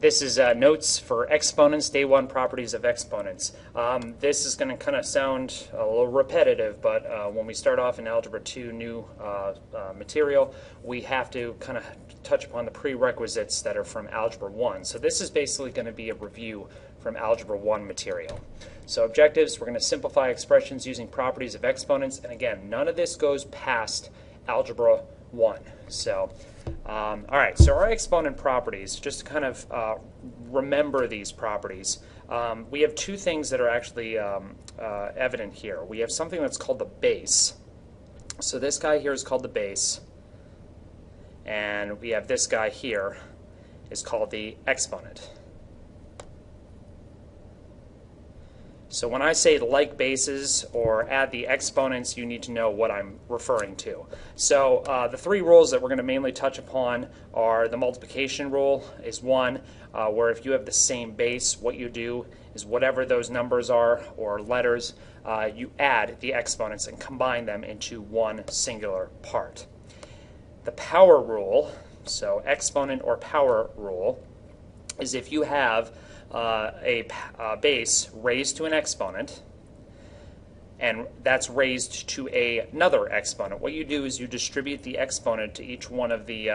This is notes for exponents, day one properties of exponents. This is going to kind of sound a little repetitive, but when we start off in Algebra 2 new material, we have to kind of touch upon the prerequisites that are from Algebra 1. So this is basically going to be a review from Algebra 1 material. So objectives, we're going to simplify expressions using properties of exponents, and again, none of this goes past Algebra 1. So all right, so our exponent properties, just to kind of remember these properties, we have two things that are actually evident here. We have something that's called the base. So this guy here is called the base, and we have this guy here is called the exponent. So when I say like bases or add the exponents, you need to know what I'm referring to. So the three rules that we're going to mainly touch upon are the multiplication rule is one, where if you have the same base, what you do is whatever those numbers are or letters, you add the exponents and combine them into one singular part. The power rule, so exponent or power rule, is if you have a base raised to an exponent, and that's raised to another exponent. What you do is you distribute the exponent to each one of the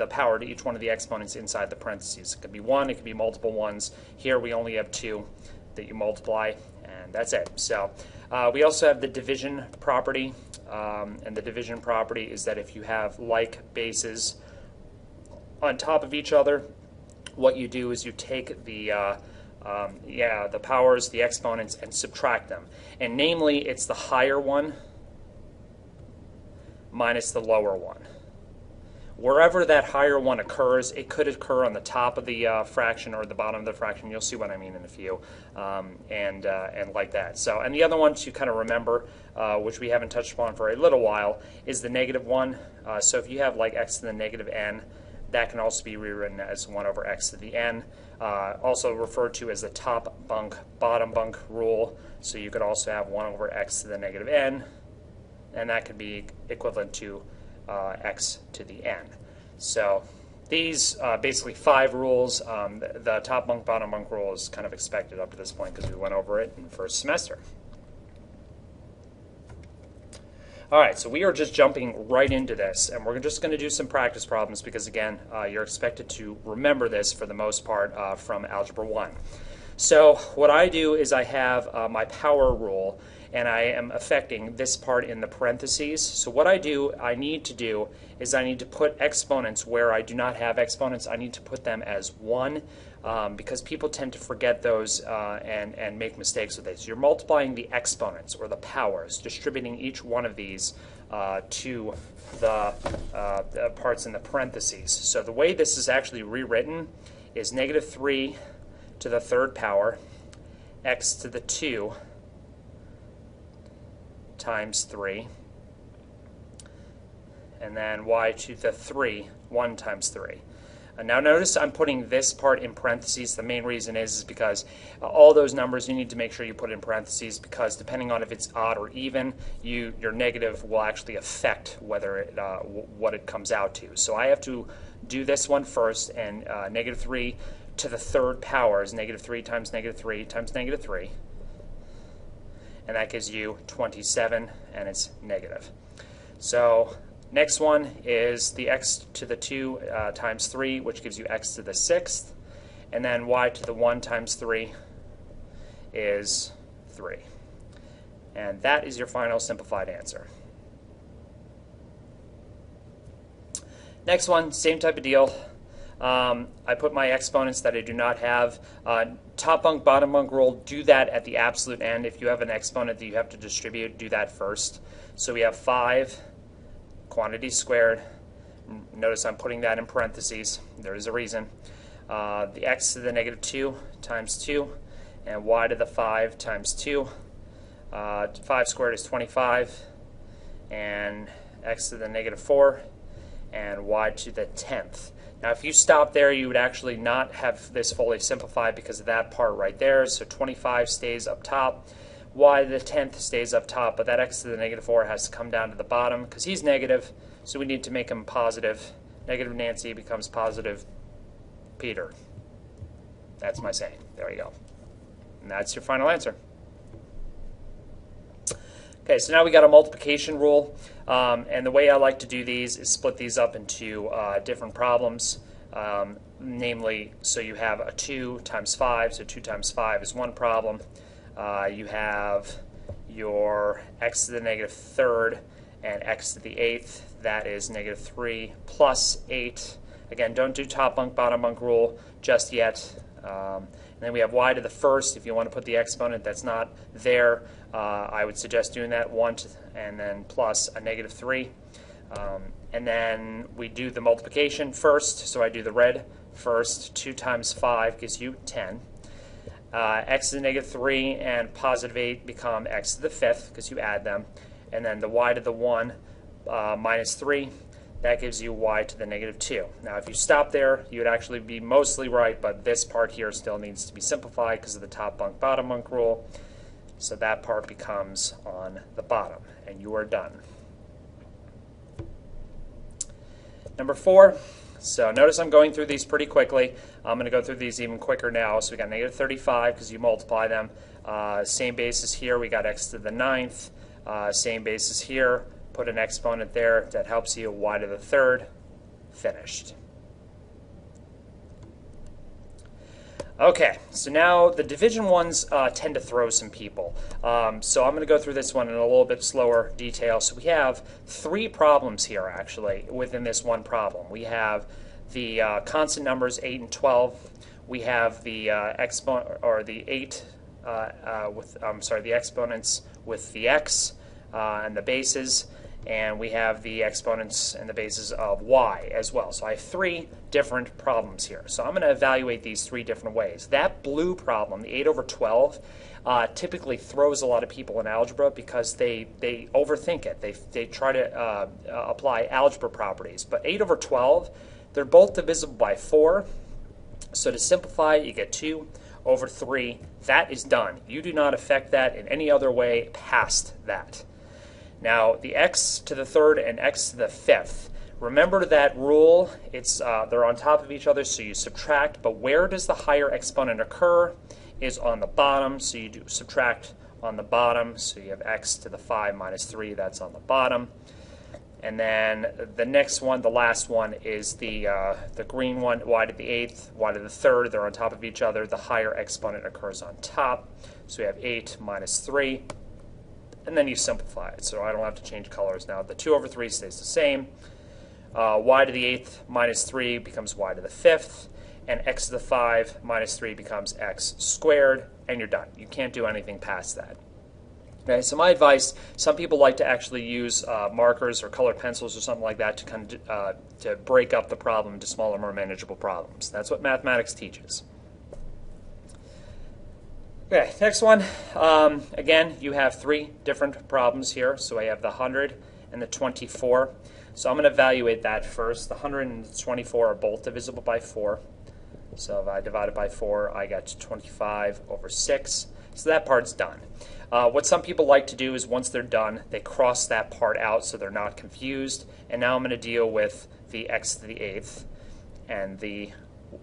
power to each one of the exponents inside the parentheses. It could be one, it could be multiple ones. Here we only have two that you multiply, and that's it. So we also have the division property, and the division property is that if you have like bases on top of each other, what you do is you take the powers, the exponents, and subtract them. And namely, it's the higher one minus the lower one. Wherever that higher one occurs, it could occur on the top of the fraction or the bottom of the fraction. You'll see what I mean in a few, and like that. So, and the other one to kind of remember, which we haven't touched upon for a little while, is the negative one. So if you have like x to the negative n, that can also be rewritten as 1 over x to the n, also referred to as the top bunk, bottom bunk rule. So you could also have 1 over x to the negative n, and that could be equivalent to x to the n. So these basically 5 rules. The top bunk, bottom bunk rule is kind of expected up to this point because we went over it in the first semester. All right, so we are just jumping right into this, and we're just going to do some practice problems because, again, you're expected to remember this for the most part from Algebra 1. So what I do is I have my power rule, and I am affecting this part in the parentheses. So what I need to do is I need to put exponents where I do not have exponents. I need to put them as 1 because people tend to forget those and make mistakes with it. So you're multiplying the exponents or the powers, distributing each one of these to the parts in the parentheses. So the way this is actually rewritten is negative 3 to the third power, x to the 2 times 3, and then y to the 3, 1 times 3. Now notice I'm putting this part in parentheses. The main reason is because all those numbers you need to make sure you put in parentheses, because depending on if it's odd or even, your negative will actually affect whether it, what it comes out to. So I have to do this one first, and negative 3 to the third power is negative 3 times negative 3 times negative 3. And that gives you 27, and it's negative. So next one is the x to the 2 times 3, which gives you x to the 6th. And then y to the 1 times 3 is 3. And that is your final simplified answer. Next one, same type of deal. I put my exponents that I do not have. Top bunk, bottom bunk rule, do that at the absolute end. If you have an exponent that you have to distribute, do that first. So we have 5 quantity squared. Notice I'm putting that in parentheses. There is a reason. The x to the negative 2 times 2, and y to the 5 times 2. 5 squared is 25, and x to the negative 4, and y to the 10th. Now if you stop there, you would actually not have this fully simplified because of that part right there. So 25 stays up top, y to the 10th stays up top, but that x to the negative 4 has to come down to the bottom because he's negative, so we need to make him positive. Negative Nancy becomes positive Peter. That's my saying. There you go. And that's your final answer. Okay, so now we got a multiplication rule, and the way I like to do these is split these up into different problems, namely, so you have a 2 times 5, so 2 times 5 is one problem. You have your x to the negative third and x to the 8th, that is negative 3 plus 8. Again, don't do top bunk, bottom bunk rule just yet. And then we have y to the first. If you want to put the exponent that's not there, I would suggest doing that 1 and then plus a negative 3. And then we do the multiplication first, so I do the red first. 2 times 5 gives you 10. X to the negative 3 and positive 8 become x to the 5th because you add them. And then the y to the 1 minus 3. That gives you y to the negative 2. Now, if you stop there, you would actually be mostly right, but this part here still needs to be simplified because of the top bunk, bottom bunk rule. So that part becomes on the bottom, and you are done. Number 4. So notice I'm going through these pretty quickly. I'm going to go through these even quicker now. So we got negative 35 because you multiply them. Same basis here. We got x to the 9th. Same basis here. Put an exponent there that helps you. Y to the 3rd. Finished. Okay, so now the division ones tend to throw some people. So I'm going to go through this one in a little bit slower detail. So we have 3 problems here, actually, within this one problem. We have the constant numbers 8 and 12. We have the exponent, or the 8 the exponents with the x and the bases. And we have the exponents and the bases of y as well. So I have 3 different problems here. So I'm going to evaluate these 3 different ways. That blue problem, the 8 over 12, typically throws a lot of people in algebra because they overthink it. They try to apply algebra properties. But 8 over 12, they're both divisible by 4. So to simplify, you get 2 over 3. That is done. You do not affect that in any other way past that. Now, the x to the 3rd and x to the 5th. Remember that rule. It's they're on top of each other, so you subtract. But where does the higher exponent occur is on the bottom, so you do subtract on the bottom. So you have x to the 5 minus 3. That's on the bottom. And then the next one, the last one, is the green one, y to the 8th, y to the 3rd. They're on top of each other. The higher exponent occurs on top. So we have 8 minus 3. And then you simplify it, so I don't have to change colors now. The 2 over 3 stays the same. Y to the 8th minus 3 becomes y to the 5th. And x to the 5 minus 3 becomes x squared. And you're done. You can't do anything past that. Okay, so my advice, some people like to actually use markers or colored pencils or something like that to kind of to break up the problem into smaller, more manageable problems. That's what mathematics teaches. Okay, next one. Again, you have 3 different problems here. So I have the 100 and the 24. So I'm going to evaluate that first. The 100 and the 24 are both divisible by 4. So if I divide it by 4, I get 25 over 6. So that part's done. What some people like to do is once they're done, they cross that part out so they're not confused. And now I'm going to deal with the x to the 8th and the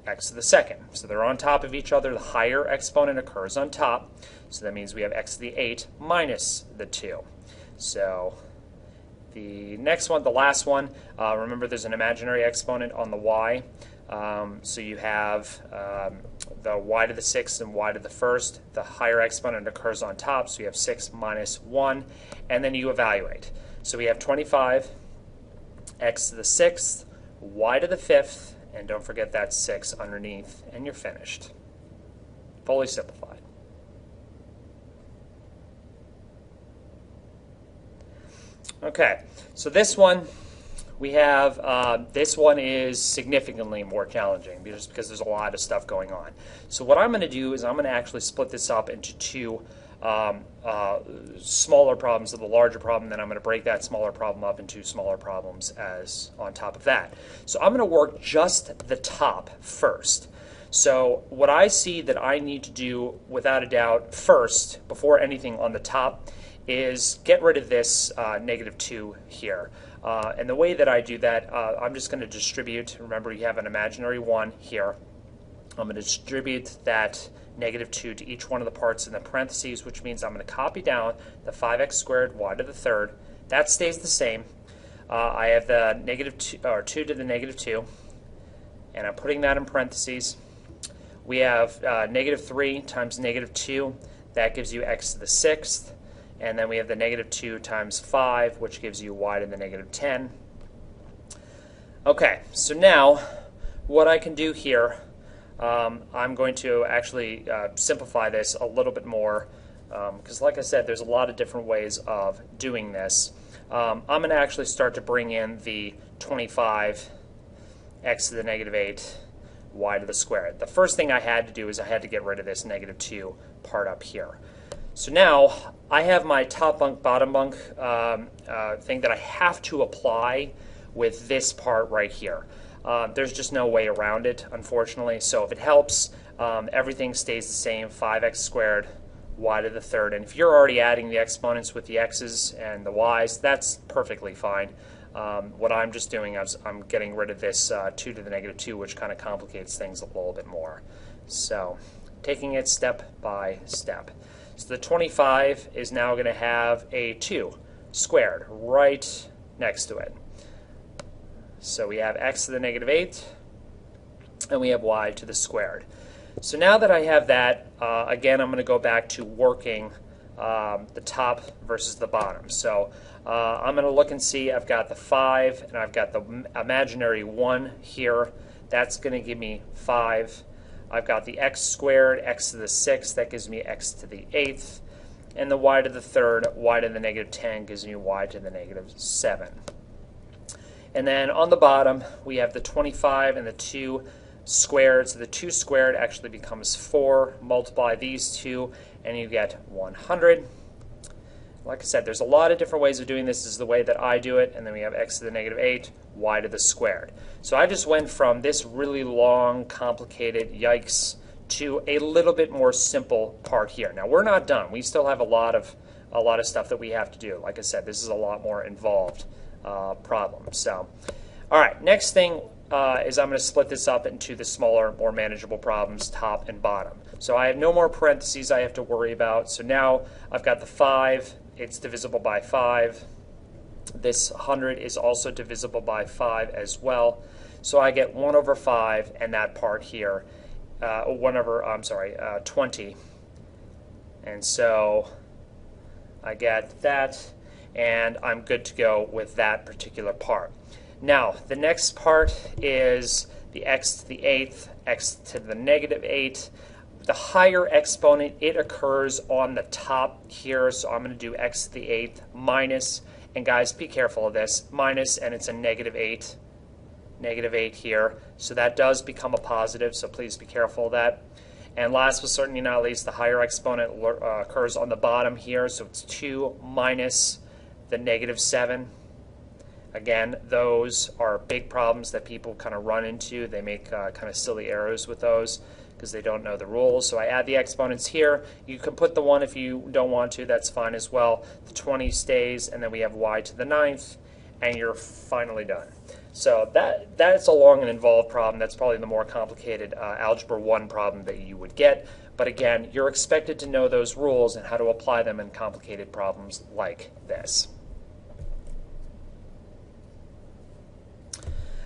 x to the 2nd. So they're on top of each other. The higher exponent occurs on top. So that means we have x to the 8 minus the 2. So the next one, the last one, remember there's an imaginary exponent on the y. So you have the y to the 6th and y to the 1st. The higher exponent occurs on top, so you have 6 minus 1. And then you evaluate. So we have 25, x to the 6th, y to the 5th, and don't forget that 6 underneath, and you're finished. Fully simplified. Okay, so this one, we have, this one is significantly more challenging just because there's a lot of stuff going on. So what I'm going to do is I'm going to actually split this up into 2 smaller problems of the larger problem, then I'm going to break that smaller problem up into smaller problems as on top of that. So I'm going to work just the top first. So what I see that I need to do without a doubt first, before anything on the top, is get rid of this negative 2 here. And the way that I do that, I'm just going to distribute. Remember, you have an imaginary 1 here. I'm going to distribute that negative 2 to each one of the parts in the parentheses, which means I'm going to copy down the 5x squared y to the third. That stays the same. I have the negative 2, or 2 to the negative 2, and I'm putting that in parentheses. We have negative 3 times negative 2. That gives you x to the 6th. And then we have the negative 2 times 5, which gives you y to the negative 10. Okay, so now what I can do here, I'm going to actually simplify this a little bit more, because like I said, there's a lot of different ways of doing this. I'm going to actually start to bring in the 25 x to the negative 8 y to the squared. The first thing I had to do is I had to get rid of this negative 2 part up here. So now I have my top bunk, bottom bunk thing that I have to apply with this part right here. There's just no way around it, unfortunately. So if it helps, everything stays the same, 5x squared y to the third. And if you're already adding the exponents with the x's and the y's, that's perfectly fine. What I'm just doing is I'm getting rid of this 2 to the negative 2, which kind of complicates things a little bit more. So taking it step by step. So the 25 is now going to have a 2 squared right next to it. So we have x to the negative 8, and we have y to the squared. So now that I have that, again, I'm going to go back to working the top versus the bottom. So I'm going to look and see, I've got the 5, and I've got the imaginary 1 here. That's going to give me 5. I've got the x squared, x to the 6th, that gives me x to the 8th. And the y to the third, y to the negative 10 gives me y to the negative 7. And then on the bottom, we have the 25 and the 2 squared. So the 2 squared actually becomes 4. Multiply these two, and you get 100. Like I said, there's a lot of different ways of doing this. This is the way that I do it. And then we have x to the negative 8, y to the squared. So I just went from this really long, complicated, yikes, to a little bit more simple part here. Now we're not done. We still have a lot of stuff that we have to do. Like I said, this is a lot more involved problem. So, all right, next thing is I'm going to split this up into the smaller, more manageable problems, top and bottom. So I have no more parentheses I have to worry about. So now I've got the 5. It's divisible by 5. This 100 is also divisible by 5 as well. So I get 1 over 5, and that part here, 20. And so I get that, and I'm good to go with that particular part. Now, the next part is the x to the 8th, x to the negative 8. The higher exponent, it occurs on the top here, so I'm going to do x to the 8th minus, and guys, be careful of this, minus, and it's a negative 8 here. So that does become a positive, so please be careful of that. And last but certainly not least, the higher exponent occurs on the bottom here, so it's 2 minus the negative 7. Again, those are big problems that people kind of run into. They make kind of silly errors with those because they don't know the rules. So I add the exponents here. You can put the 1 if you don't want to. That's fine as well. The 20 stays, and then we have y to the 9th, and you're finally done. So that's a long and involved problem. That's probably the more complicated Algebra 1 problem that you would get. But again, you're expected to know those rules and how to apply them in complicated problems like this.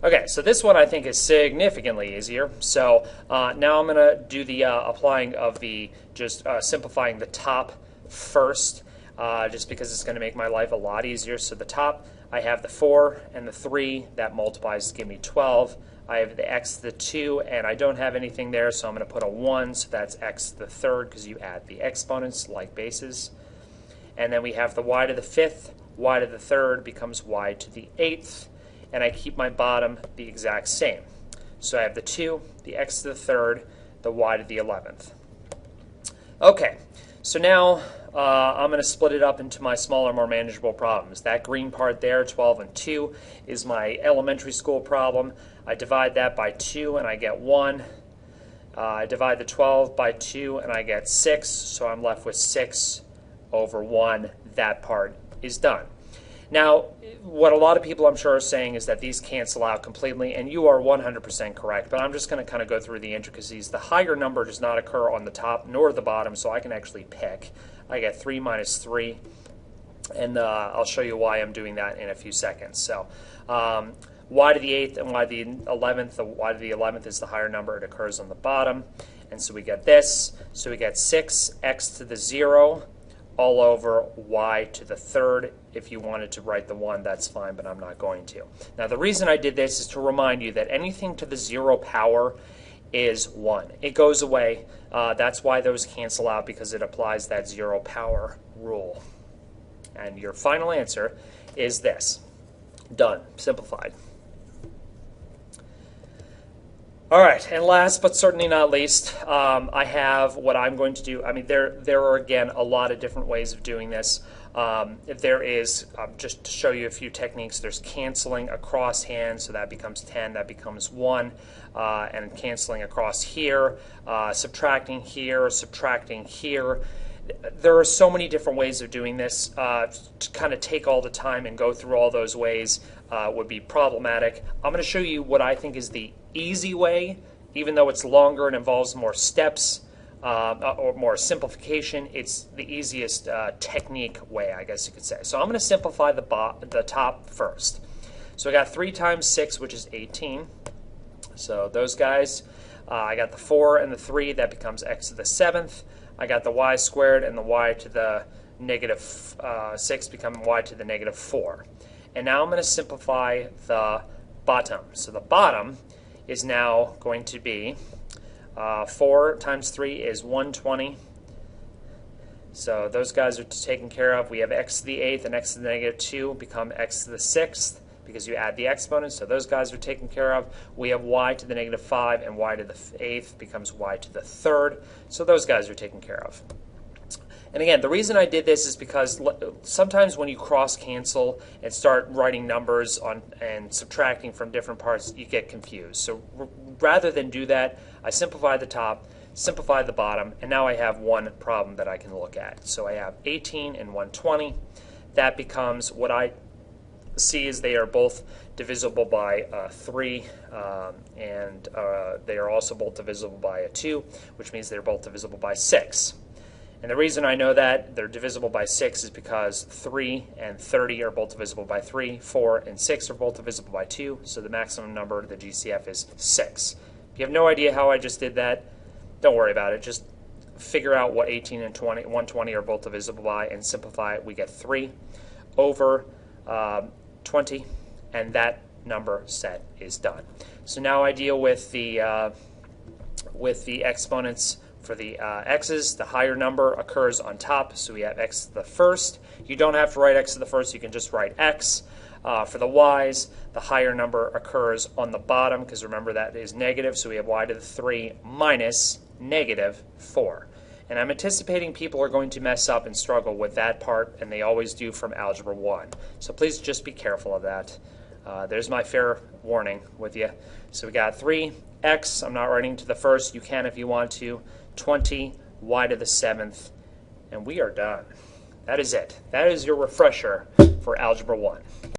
Okay, so this one I think is significantly easier. So now I'm going to do the applying of the, just simplifying the top first, just because it's going to make my life a lot easier. So the top, I have the 4 and the 3, that multiplies to give me 12. I have the x to the 2, and I don't have anything there, so I'm going to put a 1, so that's x to the third, because you add the exponents like bases. And then we have the y to the 5th, y to the third becomes y to the 8th, and I keep my bottom the exact same. So I have the 2, the x to the third, the y to the 11th. Okay, so now I'm going to split it up into my smaller, more manageable problems. That green part there, 12 and 2, is my elementary school problem. I divide that by 2 and I get 1. I divide the 12 by 2 and I get 6, so I'm left with 6 over 1. That part is done. Now, what a lot of people I'm sure are saying is that these cancel out completely, and you are 100% correct, but I'm just going to kind of go through the intricacies. The higher number does not occur on the top nor the bottom, so I can actually pick. I get 3 minus 3, and I'll show you why I'm doing that in a few seconds. So y to the 8th and y to the 11th, the y to the 11th is the higher number. It occurs on the bottom, and so we get this. So we get 6x to the 0 all over y to the 3rd. If you wanted to write the 1, that's fine, but I'm not going to. Now, the reason I did this is to remind you that anything to the 0 power is 1. It goes away. That's why those cancel out, because it applies that 0 power rule. And your final answer is this. Done. Simplified. All right, and last but certainly not least, I have what I'm going to do. I mean, there are, again, a lot of different ways of doing this. There is, just to show you a few techniques, there's canceling across hand, so that becomes 10, that becomes 1, and canceling across here, subtracting here, subtracting here. There are so many different ways of doing this. To kind of take all the time and go through all those ways would be problematic. I'm going to show you what I think is the easy way, even though it's longer and involves more steps or more simplification. It's the easiest technique way, I guess you could say. So I'm going to simplify the top first. So I got 3 times 6, which is 18. So those guys, I got the 4 and the 3, that becomes x to the 7th. I got the y squared and the y to the negative 6 becoming y to the negative 4. And now I'm going to simplify the bottom. So the bottom is now going to be 4 times 3 is 120. So those guys are taken care of. We have x to the 8th and x to the negative 2 become x to the 6th because you add the exponents. So those guys are taken care of. We have y to the negative 5 and y to the 8th becomes y to the 3rd. So those guys are taken care of. And again, the reason I did this is because sometimes when you cross-cancel and start writing numbers on and subtracting from different parts, you get confused. So rather than do that, I simplify the top, simplify the bottom, and now I have one problem that I can look at. So I have 18 and 120. That becomes what I see is they are both divisible by 3, and they are also both divisible by a 2, which means they're both divisible by 6. And the reason I know that they're divisible by 6 is because 3 and 30 are both divisible by 3, 4 and 6 are both divisible by 2, so the maximum number of the GCF is 6. If you have no idea how I just did that, don't worry about it. Just figure out what 18 and 120 are both divisible by and simplify it. We get 3 over 20, and that number set is done. So now I deal with the exponents. For the x's, the higher number occurs on top, so we have x to the 1st. You don't have to write x to the 1st, you can just write x. For the y's, the higher number occurs on the bottom, because remember that is negative, so we have y to the 3 minus negative 4. And I'm anticipating people are going to mess up and struggle with that part, and they always do from Algebra 1. So please just be careful of that. There's my fair warning with you. So we got 3x, I'm not writing to the 1st, you can if you want to, 20, y to the 7th, and we are done. That is it. That is your refresher for Algebra 1.